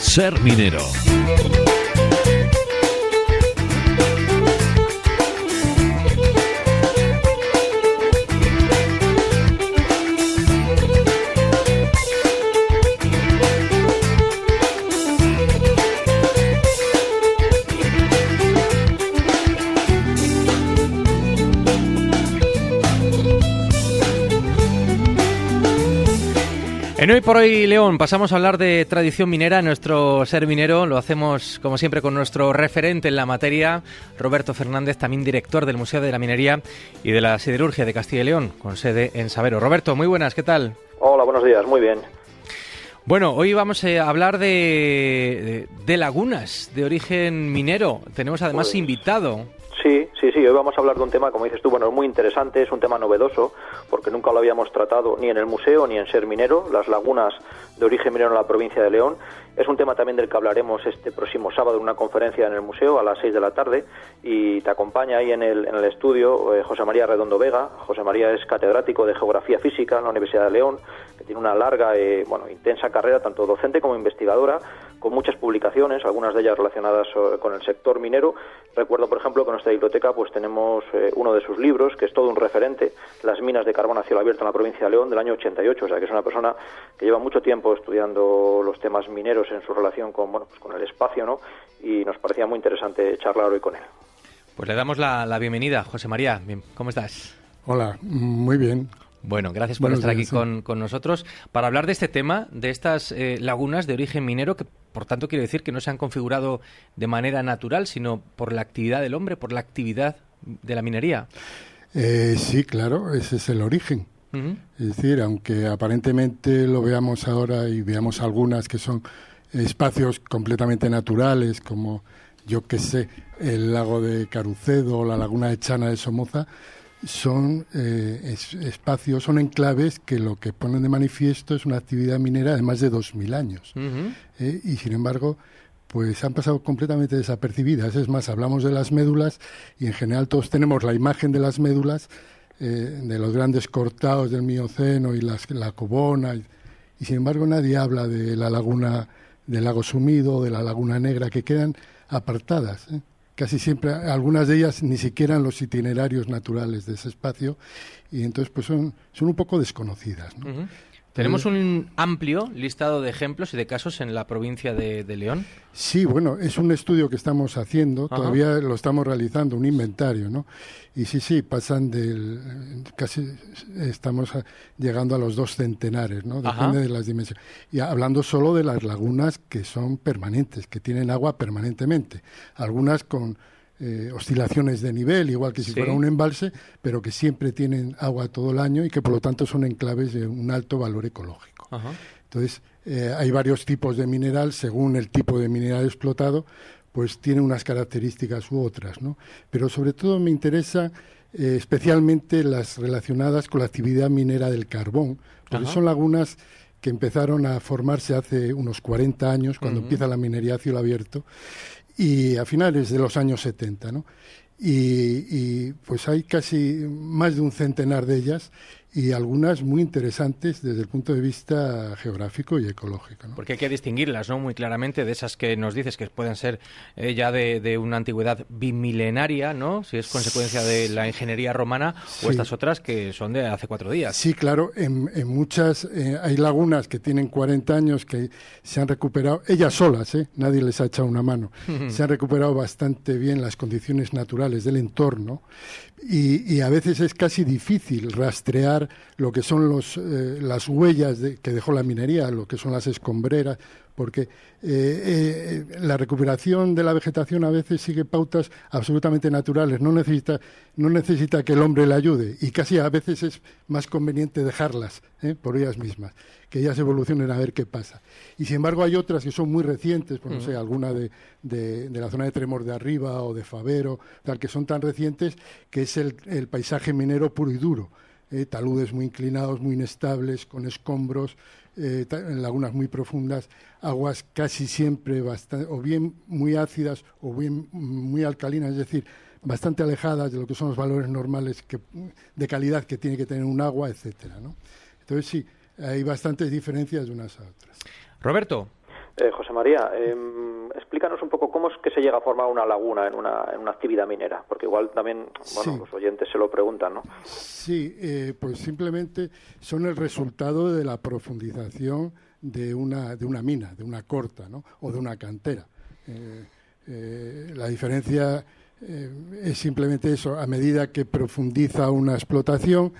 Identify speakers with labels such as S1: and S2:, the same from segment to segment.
S1: Ser minero.
S2: En Hoy por Hoy, León, pasamos a hablar de tradición minera. Nuestro Ser Minero lo hacemos, como siempre, con nuestro referente en la materia, Roberto Fernández, también director del Museo de la Minería y de la Siderurgia de Castilla y León, con sede en Sabero. Roberto, muy buenas, ¿qué tal?
S3: Hola, buenos días, muy bien.
S2: Bueno, hoy vamos a hablar de lagunas de origen minero. Tenemos además invitado.
S3: Sí, hoy vamos a hablar de un tema, como dices tú, bueno, muy interesante, es un tema novedoso, porque nunca lo habíamos tratado ni en el museo ni en Ser Minero, las lagunas de origen minero en la provincia de León. Es un tema también del que hablaremos este próximo sábado en una conferencia en el museo a las 6 de la tarde, y te acompaña ahí en el estudio José María Redondo Vega. José María es catedrático de Geografía Física en la Universidad de León, que tiene una larga, intensa carrera, tanto docente como investigadora, con muchas publicaciones, algunas de ellas relacionadas con el sector minero. Recuerdo, por ejemplo, que en nuestra biblioteca pues tenemos uno de sus libros, que es todo un referente, Las minas de carbón a cielo abierto en la provincia de León, del año 88, o sea que es una persona que lleva mucho tiempo estudiando los temas mineros en su relación con, con el espacio, ¿no? Y nos parecía muy interesante charlar hoy con él.
S2: Pues le damos la bienvenida, José María. Bien, ¿cómo estás?
S4: Hola, muy bien.
S2: Bueno, gracias por estar aquí con nosotros para hablar de este tema, de estas lagunas de origen minero, que por tanto quiere decir que no se han configurado de manera natural, sino por la actividad del hombre, por la actividad de la minería.
S4: Sí, claro, ese es el origen. Uh-huh. Es decir, aunque aparentemente lo veamos ahora y veamos algunas que son espacios completamente naturales, como, yo qué sé, el lago de Carucedo o la laguna de Chana de Somoza, son espacios, son enclaves que lo que ponen de manifiesto es una actividad minera de más de 2.000 años. Uh-huh. Y sin embargo, pues han pasado completamente desapercibidas. Es más, hablamos de las médulas y en general todos tenemos la imagen de las médulas, de los grandes cortados del Mioceno y la Cobona, y sin embargo nadie habla de la laguna del lago Sumido, de la Laguna Negra, que quedan apartadas, Casi siempre, algunas de ellas ni siquiera en los itinerarios naturales de ese espacio, y entonces pues son un poco desconocidas, ¿no?
S2: Uh-huh. ¿Tenemos un amplio listado de ejemplos y de casos en la provincia de León?
S4: Sí, bueno, es un estudio que estamos haciendo, uh-huh. Todavía lo estamos realizando, un inventario, ¿no? Y sí, pasan casi estamos llegando a los 2 centenares, ¿no? Depende de las dimensiones. Y hablando solo de las lagunas que son permanentes, que tienen agua permanentemente. Algunas con oscilaciones de nivel, igual que si fuera un embalse, pero que siempre tienen agua todo el año y que por lo tanto son enclaves de un alto valor ecológico. Uh-huh. Entonces, hay varios tipos de mineral, según el tipo de mineral explotado, pues tiene unas características u otras, ¿no? Pero sobre todo me interesa especialmente las relacionadas con la actividad minera del carbón, porque son lagunas que empezaron a formarse hace unos 40 años, cuando empieza la minería a cielo abierto, y a finales de los años 70, ¿no? Y pues hay casi más de un centenar de ellas, y algunas muy interesantes desde el punto de vista geográfico y ecológico, ¿no?
S2: Porque hay que distinguirlas, ¿no?, muy claramente de esas que nos dices que pueden ser ya de una antigüedad bimilenaria, ¿no?, si es consecuencia de la ingeniería romana, o estas otras que son de hace 4 días.
S4: Sí, claro, en muchas hay lagunas que tienen 40 años que se han recuperado, ellas solas, nadie les ha echado una mano, se han recuperado bastante bien las condiciones naturales del entorno, y a veces es casi difícil rastrear lo que son las huellas que dejó la minería, lo que son las escombreras, porque la recuperación de la vegetación a veces sigue pautas absolutamente naturales, no necesita que el hombre le ayude, y casi a veces es más conveniente dejarlas por ellas mismas, que ellas evolucionen a ver qué pasa. Y sin embargo hay otras que son muy recientes, pues no sé, alguna de la zona de Tremor de Arriba o de Favero, tal, que son tan recientes que es el paisaje minero puro y duro. taludes muy inclinados, muy inestables, con escombros, en lagunas muy profundas, aguas casi siempre o bien muy ácidas o bien muy alcalinas, es decir, bastante alejadas de lo que son los valores normales de calidad que tiene que tener un agua, etcétera, ¿no? Entonces sí, hay bastantes diferencias de unas a otras.
S2: Roberto.
S3: José María, explícanos un poco cómo es que se llega a formar una laguna en una actividad minera, porque igual también los oyentes se lo preguntan, ¿no?
S4: Sí, pues simplemente son el resultado de la profundización de una mina, de una corta, ¿no? O de una cantera. La diferencia es simplemente eso, a medida que profundiza una explotación,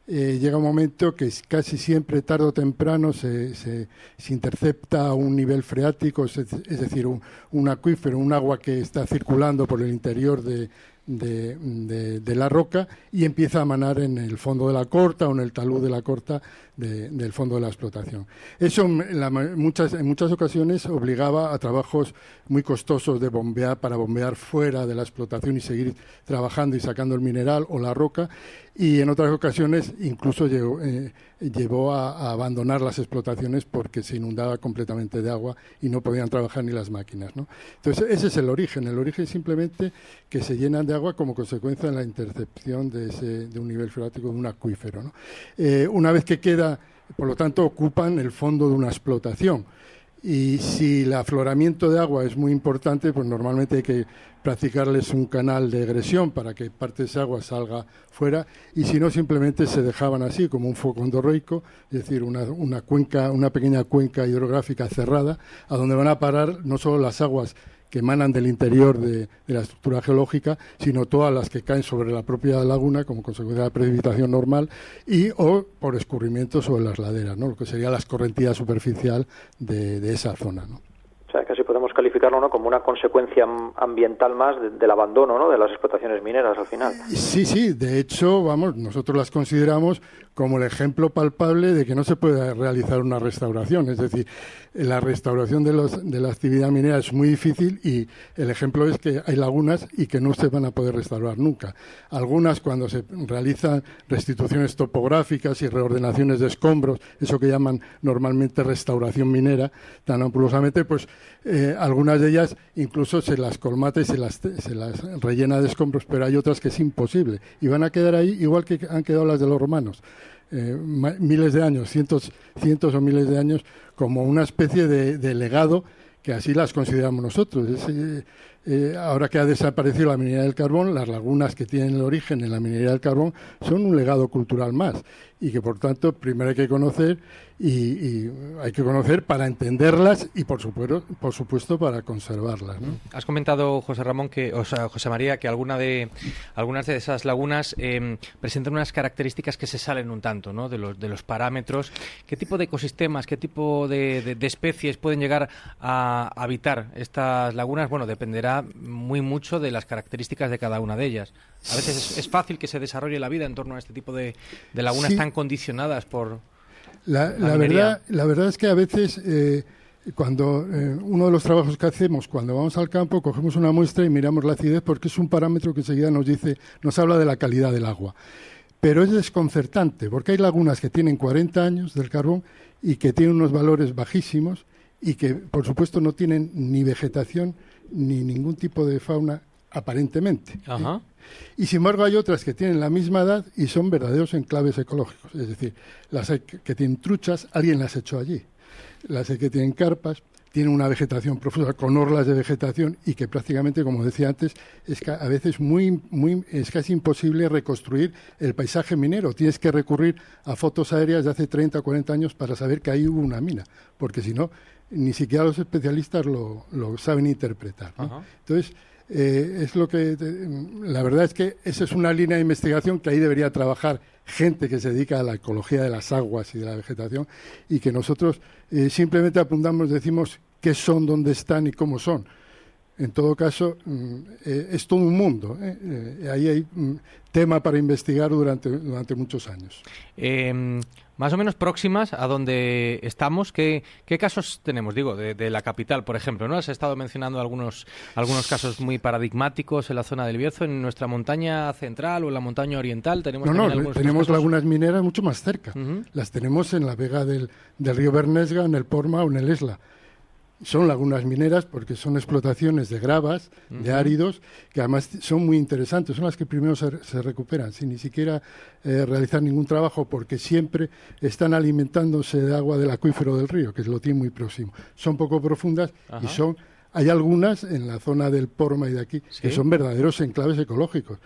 S4: llega un momento que casi siempre, tarde o temprano, se intercepta un nivel freático, es decir, un acuífero, un agua que está circulando por el interior de la roca y empieza a manar en el fondo de la corta o en el talud de la corta del fondo de la explotación. Eso en muchas ocasiones obligaba a trabajos muy costosos para bombear fuera de la explotación y seguir trabajando y sacando el mineral o la roca, y en otras ocasiones incluso llevó a abandonar las explotaciones porque se inundaba completamente de agua y no podían trabajar ni las máquinas, ¿no? Entonces ese es el origen es simplemente que se llenan de agua como consecuencia de la intercepción de un nivel freático de un acuífero, ¿no? Una vez que queda, por lo tanto, ocupan el fondo de una explotación. Y si el afloramiento de agua es muy importante, pues normalmente hay que practicarles un canal de egresión para que parte de esa agua salga fuera, y si no, simplemente se dejaban así, como un foco endorreico, es decir, una pequeña cuenca hidrográfica cerrada, a donde van a parar no solo las aguas que emanan del interior de la estructura geológica, sino todas las que caen sobre la propia laguna como consecuencia de la precipitación normal o por escurrimientos sobre las laderas, ¿no? Lo que sería la escorrentía superficial de esa zona, ¿no?
S3: O sea, casi podemos calificarlo, ¿no?, como una consecuencia ambiental más del abandono, ¿no?, de las explotaciones mineras al final.
S4: Sí, de hecho, nosotros las consideramos como el ejemplo palpable de que no se puede realizar una restauración. Es decir, la restauración de la actividad minera es muy difícil, y el ejemplo es que hay lagunas y que no se van a poder restaurar nunca. Algunas, cuando se realizan restituciones topográficas y reordenaciones de escombros, eso que llaman normalmente restauración minera, tan ampulosamente, pues algunas de ellas incluso se las colmata y se las rellena de escombros, pero hay otras que es imposible y van a quedar ahí igual que han quedado las de los romanos, miles de años, cientos o miles de años, como una especie de legado, que así las consideramos nosotros. Ahora que ha desaparecido la minería del carbón, las lagunas que tienen el origen en la minería del carbón son un legado cultural más, y que por tanto primero hay que conocer, y hay que conocer para entenderlas y por supuesto para conservarlas, ¿no?
S2: Has comentado, José María, que algunas de esas lagunas presentan unas características que se salen un tanto, ¿no?, de los parámetros. ¿Qué tipo de ecosistemas, qué tipo de especies pueden llegar a habitar estas lagunas? Bueno, dependerá mucho de las características de cada una de ellas. A veces es fácil que se desarrolle la vida en torno a este tipo de lagunas tan condicionadas por
S4: la verdad es que a veces cuando uno de los trabajos que hacemos cuando vamos al campo, cogemos una muestra y miramos la acidez, porque es un parámetro que enseguida nos habla de la calidad del agua. Pero es desconcertante, porque hay lagunas que tienen 40 años del carbón y que tienen unos valores bajísimos y que, por supuesto, no tienen ni vegetación ni ningún tipo de fauna aparentemente.
S2: Ajá.
S4: Y sin embargo hay otras que tienen la misma edad y son verdaderos enclaves ecológicos. Es decir, las que tienen truchas, alguien las echó allí. Las que tienen carpas, tienen una vegetación profusa, con orlas de vegetación, y que prácticamente, como decía antes, es que a veces es casi imposible reconstruir el paisaje minero. Tienes que recurrir a fotos aéreas de hace 30 o 40 años para saber que ahí hubo una mina, porque si no, ni siquiera los especialistas lo saben interpretar, ¿no?
S2: Ajá.
S4: Entonces, la verdad es que esa es una línea de investigación que ahí debería trabajar gente que se dedica a la ecología de las aguas y de la vegetación, y que nosotros simplemente apuntamos, decimos qué son, dónde están y cómo son. en todo caso, es todo un mundo. Ahí hay tema para investigar durante muchos años.
S2: Más o menos próximas a donde estamos, ¿qué casos tenemos? Digo, de la capital, por ejemplo, ¿no? Has estado mencionando algunos casos muy paradigmáticos en la zona del Bierzo, en nuestra montaña central o en la montaña oriental. Tenemos
S4: lagunas mineras mucho más cerca. Las tenemos en la vega del río Bernesga, en el Porma o en el Esla. Son lagunas mineras porque son explotaciones de gravas, de áridos, que además son muy interesantes, son las que primero se recuperan, sin ni siquiera realizar ningún trabajo, porque siempre están alimentándose de agua del acuífero del río, que lo tiene muy próximo. Son poco profundas y hay algunas en la zona del Porma y de aquí, que son verdaderos enclaves ecológicos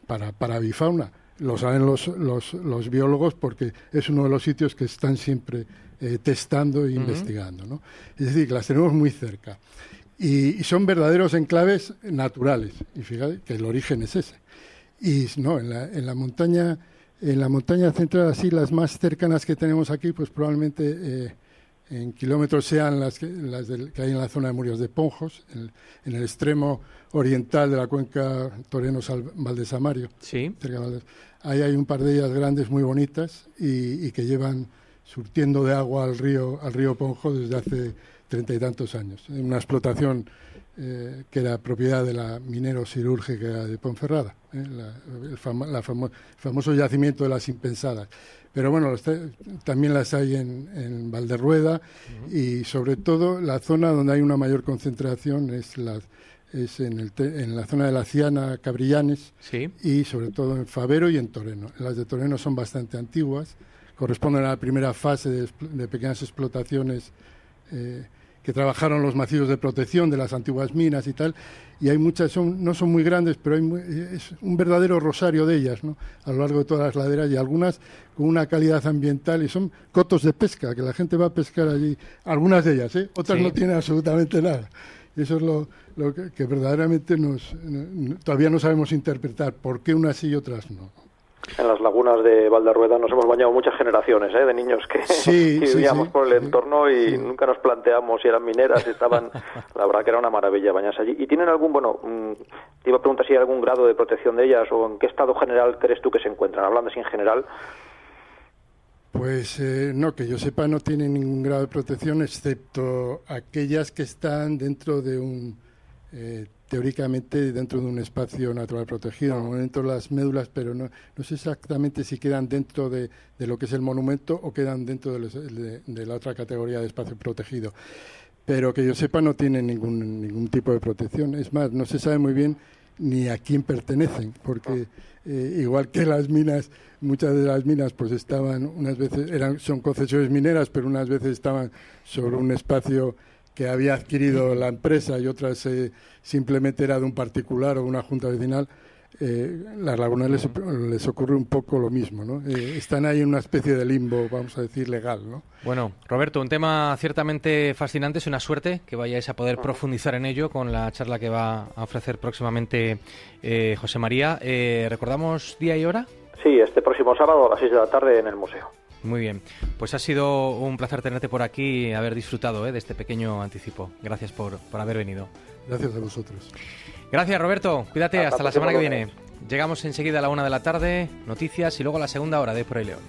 S4: para avifauna. Lo saben los biólogos porque es uno de los sitios que están siempre testando e investigando, ¿no? Es decir, que las tenemos muy cerca. Y son verdaderos enclaves naturales. Y fíjate que el origen es ese. Y no, en la montaña central, así las más cercanas que tenemos aquí, pues probablemente en kilómetros sean las que hay en la zona de Murios de Ponjos, en el extremo oriental de la cuenca Torenos-Valdesamario.
S2: Sí.
S4: Cerca de ahí hay un par de ellas grandes muy bonitas y que llevan surtiendo de agua al río Ponjo desde hace 30 y tantos años. Una explotación que era propiedad de la minero-siderúrgica de Ponferrada, el famoso yacimiento de las Impensadas. Pero bueno, también las hay en Valderrueda y sobre todo la zona donde hay una mayor concentración es en la zona de la Ciana, Cabrillanes, y sobre todo en Favero y en Toreno. Las de Toreno son bastante antiguas, corresponden a la primera fase de pequeñas explotaciones que trabajaron los macizos de protección de las antiguas minas y tal, y hay muchas, no son muy grandes, pero es un verdadero rosario de ellas, ¿no? A lo largo de todas las laderas, y algunas con una calidad ambiental, y son cotos de pesca, que la gente va a pescar allí, algunas de ellas, otras no tienen absolutamente nada. Y eso es lo que verdaderamente todavía no sabemos interpretar, por qué unas sí y otras no.
S3: En las lagunas de Valderrueda nos hemos bañado muchas generaciones de niños que vivíamos por el entorno y nunca nos planteamos si eran mineras, si estaban... La verdad que era una maravilla bañarse allí. ¿Y tienen algún, te iba a preguntar si hay algún grado de protección de ellas o en qué estado general crees tú que se encuentran? Hablando así en general.
S4: Pues no, que yo sepa no tienen ningún grado de protección excepto aquellas que están dentro de teóricamente dentro de un espacio natural protegido, no dentro de las médulas, pero no sé exactamente si quedan dentro de lo que es el monumento o quedan dentro de la otra categoría de espacio protegido. Pero que yo sepa no tienen ningún tipo de protección. Es más, no se sabe muy bien ni a quién pertenecen, porque igual que las minas, muchas de las minas pues estaban, unas veces son concesiones mineras, pero unas veces estaban sobre un espacio que había adquirido la empresa y otras simplemente era de un particular o una junta vecinal. Las lagunas les ocurre un poco lo mismo, ¿no? Están ahí en una especie de limbo, vamos a decir, legal, ¿no?
S2: Bueno, Roberto, un tema ciertamente fascinante. Es una suerte que vayáis a poder profundizar en ello con la charla que va a ofrecer próximamente José María. ¿Recordamos día y hora?
S3: Sí, este próximo sábado a las 6 de la tarde en el museo.
S2: Muy bien, pues ha sido un placer tenerte por aquí y haber disfrutado de este pequeño anticipo. Gracias por haber venido.
S4: Gracias a vosotros.
S2: Gracias, Roberto. Cuídate, hasta la semana que viene. Llegamos enseguida a la 1 de la tarde, noticias y luego a la segunda hora de Por el León.